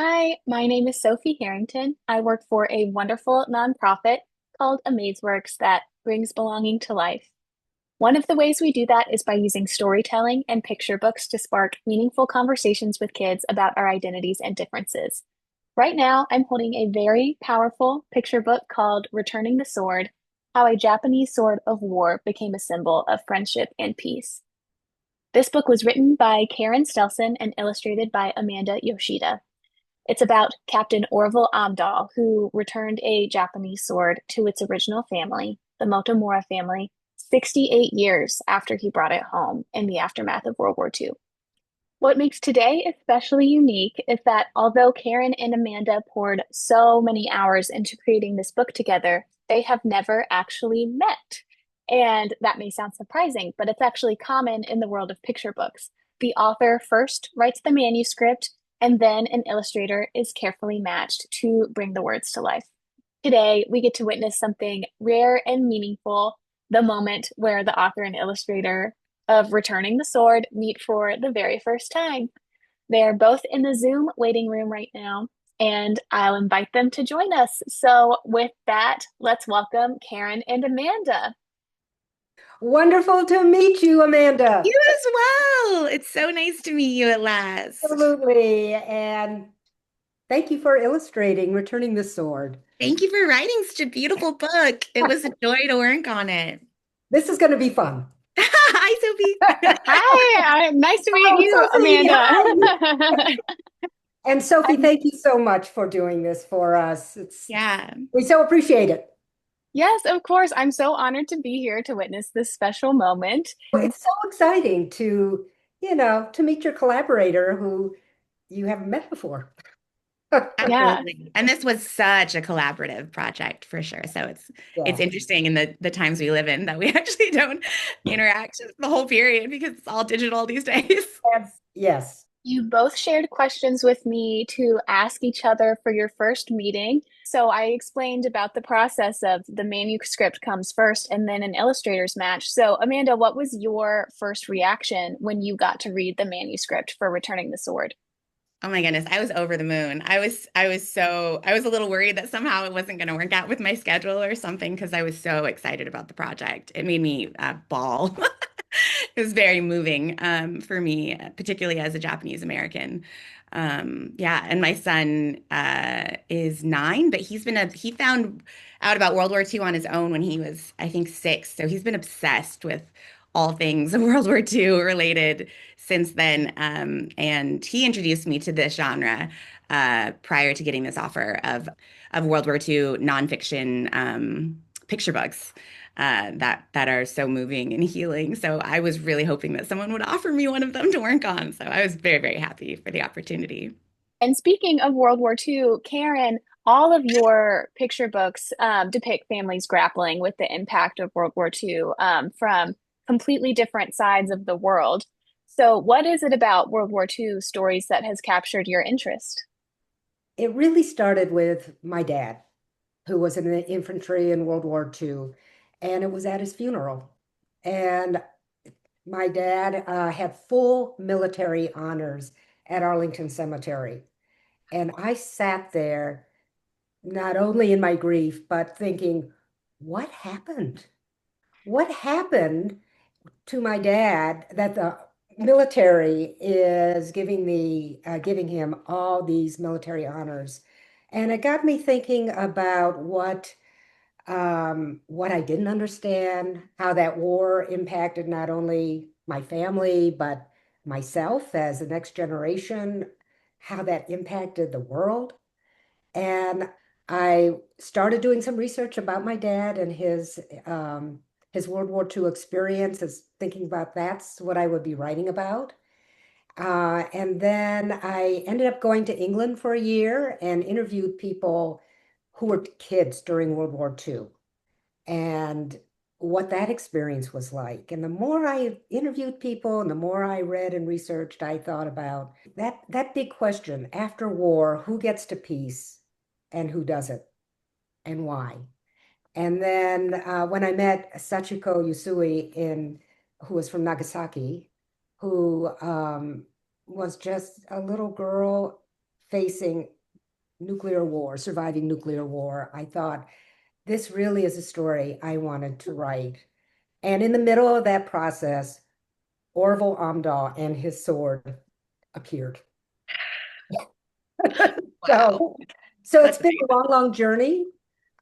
Hi, my name is Sophie Harrington. I work for a wonderful nonprofit called Amazeworks that brings belonging to life. One of the ways we do that is by using storytelling and picture books to spark meaningful conversations with kids about our identities and differences. Right now, I'm holding a very powerful picture book called Returning the Sword: How a Japanese Sword of War Became a Symbol of Friendship and Peace. This book was written by Caren Stelson and illustrated by Amanda Yoshida. It's about Captain Orville Amdahl, who returned a Japanese sword to its original family, the Motomura family, 68 years after he brought it home in the aftermath of World War II. What makes today especially unique is that although Caren and Amanda poured so many hours into creating this book together, they have never actually met. And that may sound surprising, but it's actually common in the world of picture books. The author first writes the manuscript, and then an illustrator is carefully matched to bring the words to life. Today, we get to witness something rare and meaningful, the moment where the author and illustrator of Returning the Sword meet for the very first time. They're both in the Zoom waiting room right now, and I'll invite them to join us. So, with that, let's welcome Caren and Amanda. Wonderful to meet you, Amanda. You as well. It's so nice to meet you at last. Absolutely. And thank you for illustrating Returning the Sword. Thank you for writing such a beautiful book. It was a joy to work on it. This is going to be fun. Hi, Sophie. Hi, nice to meet Hello, you, Sophie. Amanda. Hi. And Sophie, I'm, thank you so much for doing this for us. Yeah. We so appreciate it. yes, of course. I'm so honored to be here to witness this special moment. It's so exciting to meet your collaborator who you haven't met before. Yeah. Absolutely. And this was such a collaborative project for sure. So it's Yeah. interesting in the times we live in that we actually don't interact the whole period because it's all digital these days. Yes. You both shared questions with me to ask each other for your first meeting. So I explained about the process of the manuscript comes first and then an illustrator's match. So, Amanda, what was your first reaction when you got to read the manuscript for Returning the Sword? Oh my goodness, I was over the moon. I was a little worried that somehow it wasn't going to work out with my schedule or something because I was so excited about the project. It made me bawl. It was very moving for me, particularly as a Japanese American. Yeah, and my son is 9, but he found out about World War II on his own when he was, I think, 6. So he's been obsessed with all things World War II related since then. And he introduced me to this genre prior to getting this offer of World War II nonfiction picture books that are so moving and healing. So I was really hoping that someone would offer me one of them to work on. So I was very, very happy for the opportunity. And speaking of World War II, Caren, all of your picture books depict families grappling with the impact of World War II from completely different sides of the world. So, what is it about World War II stories that has captured your interest? It really started with my dad, who was in the infantry in World War II, and it was at his funeral. And my dad had full military honors at Arlington Cemetery. And I sat there, not only in my grief, but thinking, what happened? What happened to my dad that the military is giving him all these military honors? And it got me thinking about what I didn't understand, how that war impacted not only my family, but myself as the next generation, how that impacted the world. And I started doing some research about my dad and his World War II experience, as thinking about that's what I would be writing about. And then I ended up going to England for a year and interviewed people who were kids during World War II and what that experience was like. And the more I interviewed people and the more I read and researched, I thought about that big question after war, who gets to peace and who doesn't and why? And then when I met Sachiko Yusui who was from Nagasaki, who was just a little girl facing nuclear war, surviving nuclear war, I thought this really is a story I wanted to write. And in the middle of that process, Orville Amdahl and his sword appeared. Wow. So, so it's That's been amazing. a long, long journey,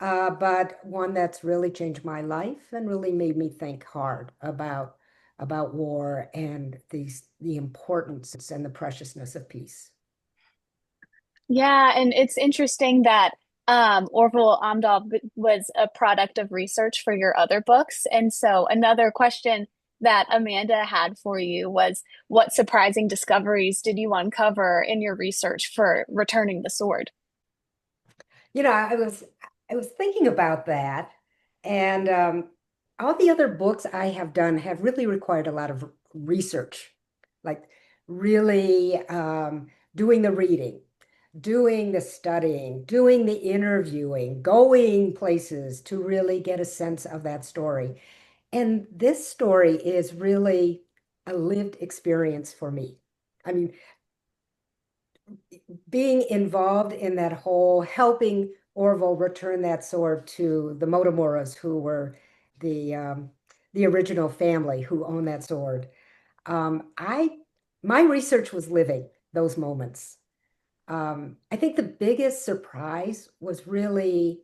but one that's really changed my life and really made me think hard about war and the importance and the preciousness of peace. Yeah, and it's interesting that Orville Amdahl was a product of research for your other books. And so another question that Amanda had for you was, what surprising discoveries did you uncover in your research for Returning the Sword? You know, I was thinking about that, and all the other books I have done have really required a lot of research, like really doing the reading, doing the studying, doing the interviewing, going places to really get a sense of that story. And this story is really a lived experience for me. I mean, being involved in that whole helping Orville return that sword to the Motomuras, who were the um, the original family who owned that sword. I My research was living those moments. I think the biggest surprise was really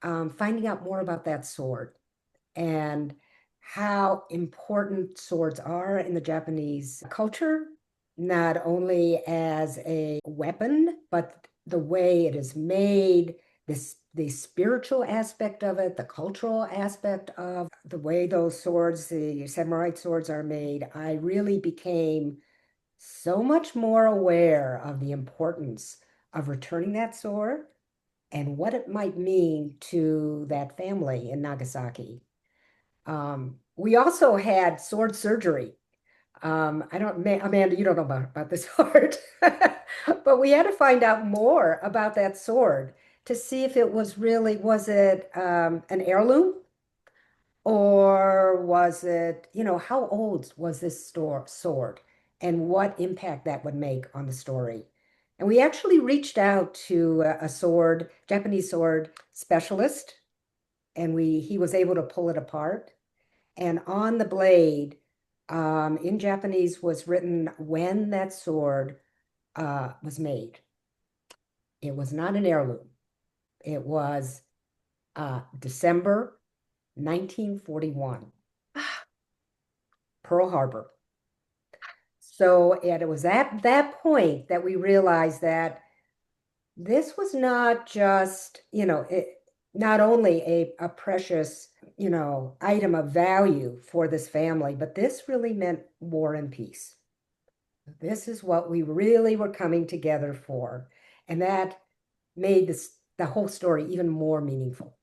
finding out more about that sword and how important swords are in the Japanese culture, not only as a weapon, but the way it is made, the spiritual aspect of it, the cultural aspect of the way those swords, the samurai swords are made. I really became so much more aware of the importance of returning that sword and what it might mean to that family in Nagasaki. We also had sword surgery. I don't, Amanda, you don't know about this sword, but we had to find out more about that sword to see if it was really, was it an heirloom or was it, how old was this sword and what impact that would make on the story? And we actually reached out to a Japanese sword specialist, and he was able to pull it apart. And on the blade, in Japanese, was written when that sword was made. It was not an heirloom. It was December 1941, Pearl Harbor. So and it was at that point that we realized that this was not just, not only a precious, item of value for this family, but this really meant war and peace. This is what we really were coming together for. And that made the whole story even more meaningful.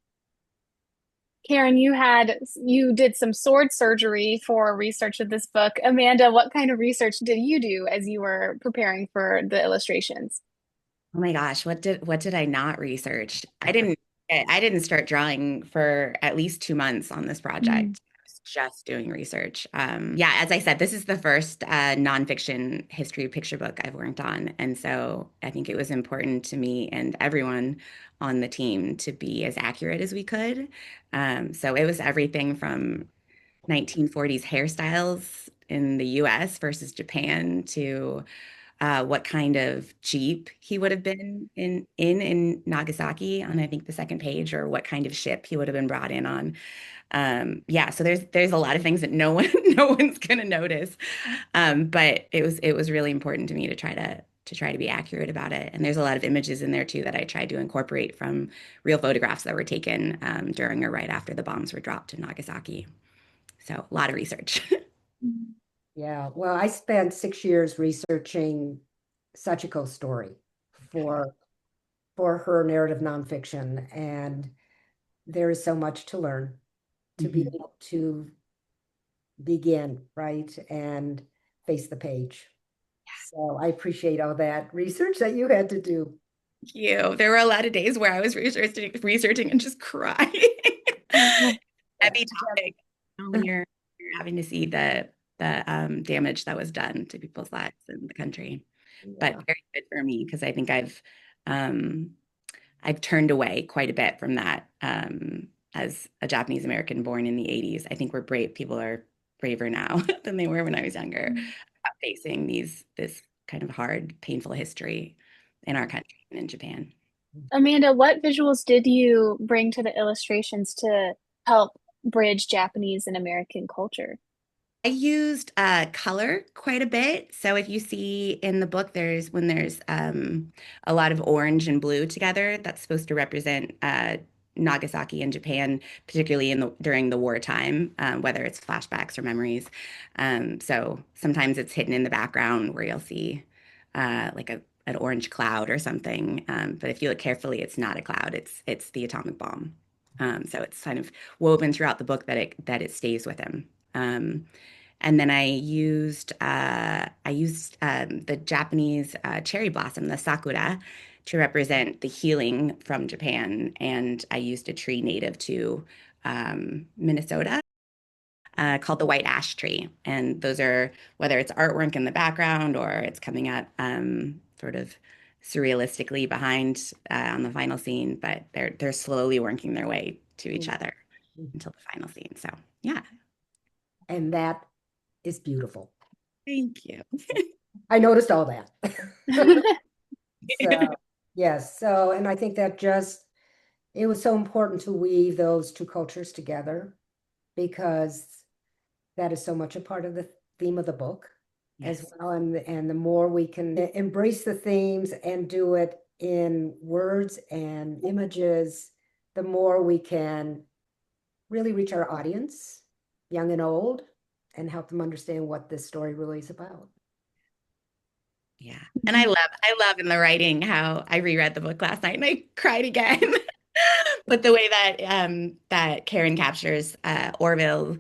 Caren, you did some sword surgery for research of this book. Amanda, what kind of research did you do as you were preparing for the illustrations? Oh my gosh, what did I not research? I didn't start drawing for at least 2 months on this Mm. project. I was just doing research. Yeah, as I said, this is the first nonfiction history picture book I've worked on, and so I think it was important to me and everyone on the team to be as accurate as we could. So it was everything from 1940s hairstyles in the US versus Japan to what kind of Jeep he would have been in Nagasaki on I think the second page, or what kind of ship he would have been brought in on. Yeah, so there's a lot of things that no one's gonna notice. But it was really important to me to try to be accurate about it. And there's a lot of images in there too that I tried to incorporate from real photographs that were taken during or right after the bombs were dropped in Nagasaki. So a lot of research. Yeah, well, I spent 6 years researching Sachiko's story for for her narrative nonfiction, and there is so much to learn to be Mhm. able to begin, right, and face the page. So I appreciate all that research that you had to do. Thank you. There were a lot of days where I was researching and just crying. Yeah. Heavy topic when you're having to see the damage that was done to people's lives in the country. But Yeah. very good for me because I think Um, I've turned away quite a bit from that as a Japanese American born in the 80s. I think we're brave. People are braver now than they were when I was younger, about facing this kind of hard, painful history in our country and in Japan. Amanda, what visuals did you bring to the illustrations to help bridge Japanese and American culture? I used color quite a bit. So if you see in the book, there's a lot of orange and blue together, that's supposed to represent Nagasaki and Japan, particularly during the wartime, whether it's flashbacks or memories. So sometimes it's hidden in the background where you'll see like an orange cloud or something. But if you look carefully, it's not a cloud. It's the atomic bomb. So it's kind of woven throughout the book that it stays with him. And then I used the Japanese cherry blossom, the sakura, to represent the healing from Japan. And I used a tree native to Minnesota called the white ash tree. And those are, whether it's artwork in the background or it's coming up sort of surrealistically behind on the final scene, but they're slowly working their way to each other until the final scene. So yeah, And that is beautiful. thank you. I noticed all that. So, yes. So, and I think that it was so important to weave those two cultures together because that is so much a part of the theme of the book as Yes. well. And the more we can embrace the themes and do it in words and images, the more we can really reach our audience, young and old, and help them understand what this story really is about. Yeah. And I love in the writing how I reread the book last night and I cried again. But the way that Caren captures Orville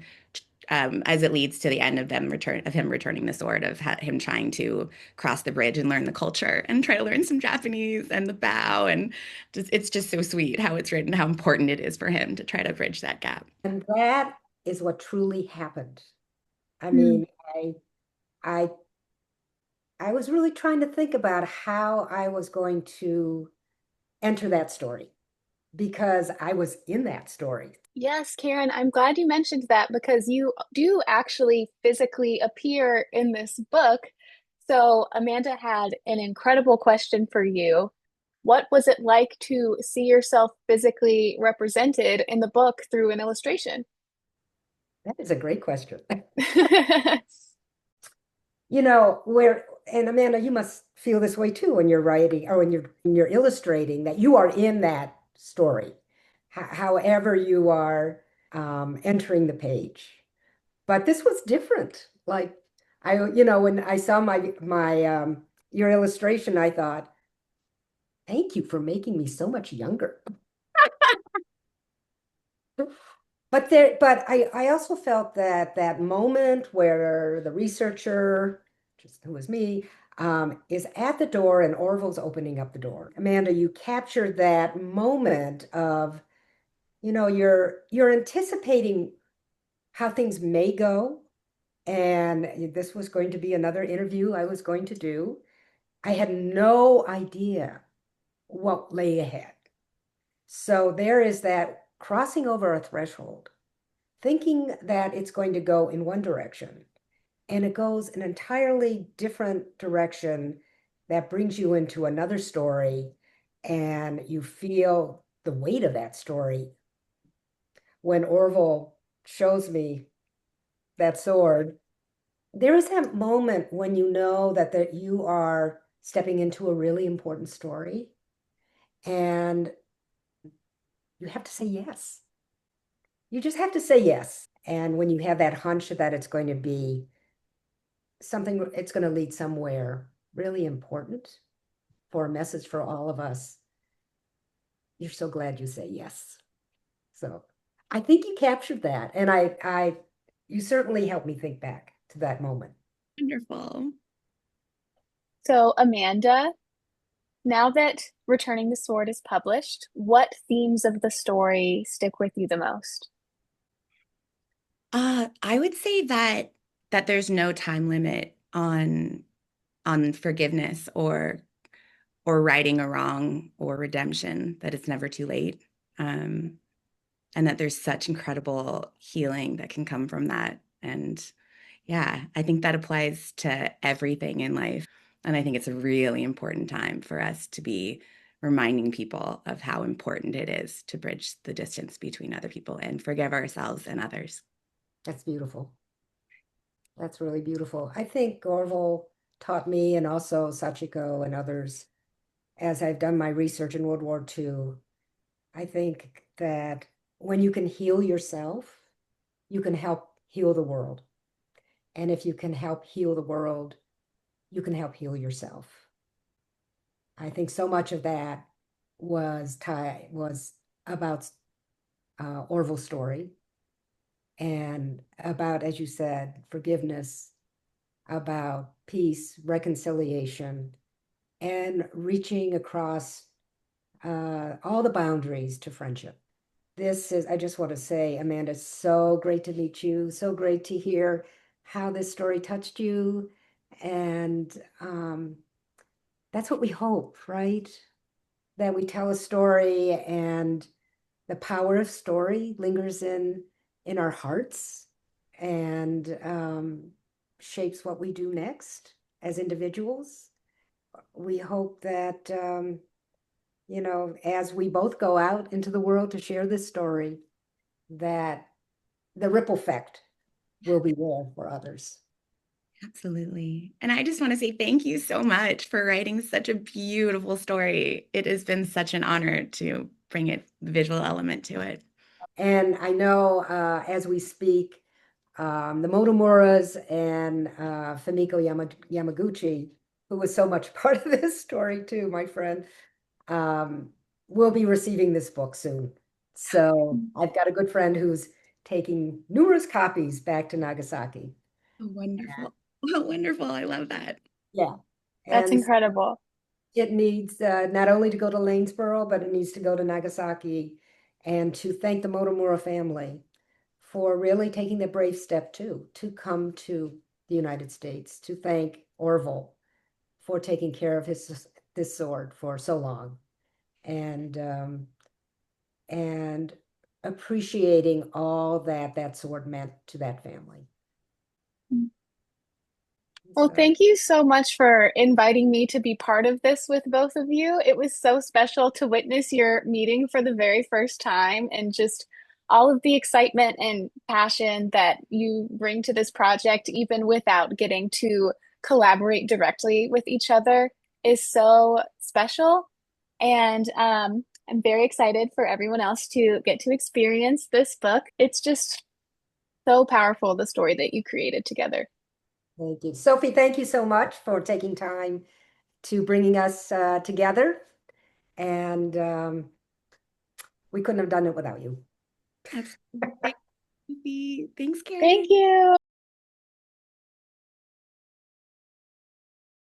as it leads to the end of him returning the sword, of him trying to cross the bridge and learn the culture and try to learn some Japanese and the bow, and it's just so sweet how it's written, how important it is for him to try to bridge that gap. And that is what truly happened. I Mm. mean, I I was really trying to think about how I was going to enter that story because I was in that story. Yes, Karen, I'm glad you mentioned that because you do actually physically appear in this book. So, Amanda had an incredible question for you. What was it like to see yourself physically represented in the book through an illustration? That is a great question. You know, and Amanda, you must feel this way too when you're writing or when you're illustrating that you are in that story, however you are entering the page. But this was different. Like when I saw my your illustration, I thought, thank you for making me so much younger. But I also felt that that moment where the researcher, just who was me, is at the door and Orville's opening up the door. Amanda, you captured that moment of, you're anticipating how things may go. And this was going to be another interview I was going to do. I had no idea what lay ahead. So there is that crossing over a threshold, thinking that it's going to go in one direction, and it goes an entirely different direction that brings you into another story, and you feel the weight of that story when Orville shows me that sword. There is that moment when you know that you are stepping into a really important story, and you have to say yes. You just have to say yes. And when you have that hunch that it's going to be something, it's going to lead somewhere really important for a message for all of us, you're so glad you say yes. So I think you captured that. And you certainly helped me think back to that moment. Wonderful. So, Amanda, now that Returning the Sword is published, what themes of the story stick with you the most? I would say that there's no time limit on forgiveness or righting a wrong or redemption, that it's never too late. Um, and that there's such incredible healing that can come from that. And yeah, I think that applies to everything in life. And I think it's a really important time for us to be reminding people of how important it is to bridge the distance between other people and forgive ourselves and others. That's beautiful. That's really beautiful. I think Orville taught me, and also Sachiko and others, as I've done my research in World War II, I think that when you can heal yourself, you can help heal the world. And if you can help heal the world, you can help heal yourself. I think so much of that was about Orville's story and about, as you said, forgiveness, about peace, reconciliation, and reaching across all the boundaries to friendship. I just want to say, Amanda, it's so great to meet you. So great to hear how this story touched you. And that's what we hope, right? That we tell a story and the power of story lingers in our hearts and shapes what we do next as individuals. We hope that as we both go out into the world to share this story, that the ripple effect will be there for others. Absolutely. And I just want to say thank you so much for writing such a beautiful story. It has been such an honor to bring the visual element to it. And I know as we speak, the Motomuras and Fumiko Yamaguchi, who was so much part of this story too, my friend, um, will be receiving this book soon. So I've got a good friend who's taking numerous copies back to Nagasaki. Oh, wonderful. Oh, wonderful. I love that. Yeah. That's And incredible. it needs not only to go to Lanesboro, but it needs to go to Nagasaki and to thank the Motomura family for really taking the brave step too, to come to the United States, to thank Orville for taking care of this sword for so long and and appreciating all that that sword meant to that family. Well, So thank you so much for inviting me to be part of this with both of you. It was so special to witness your meeting for the very first time and just all of the excitement and passion that you bring to this project, even without getting to collaborate directly with each other, is so special. And I'm very excited for everyone else to get to experience this book. It's just so powerful, the story that you created together. thank you. Sophie, thank you so much for taking time to bringing us together. And we couldn't have done it without you. Absolutely. Thanks, Thank Caren. you.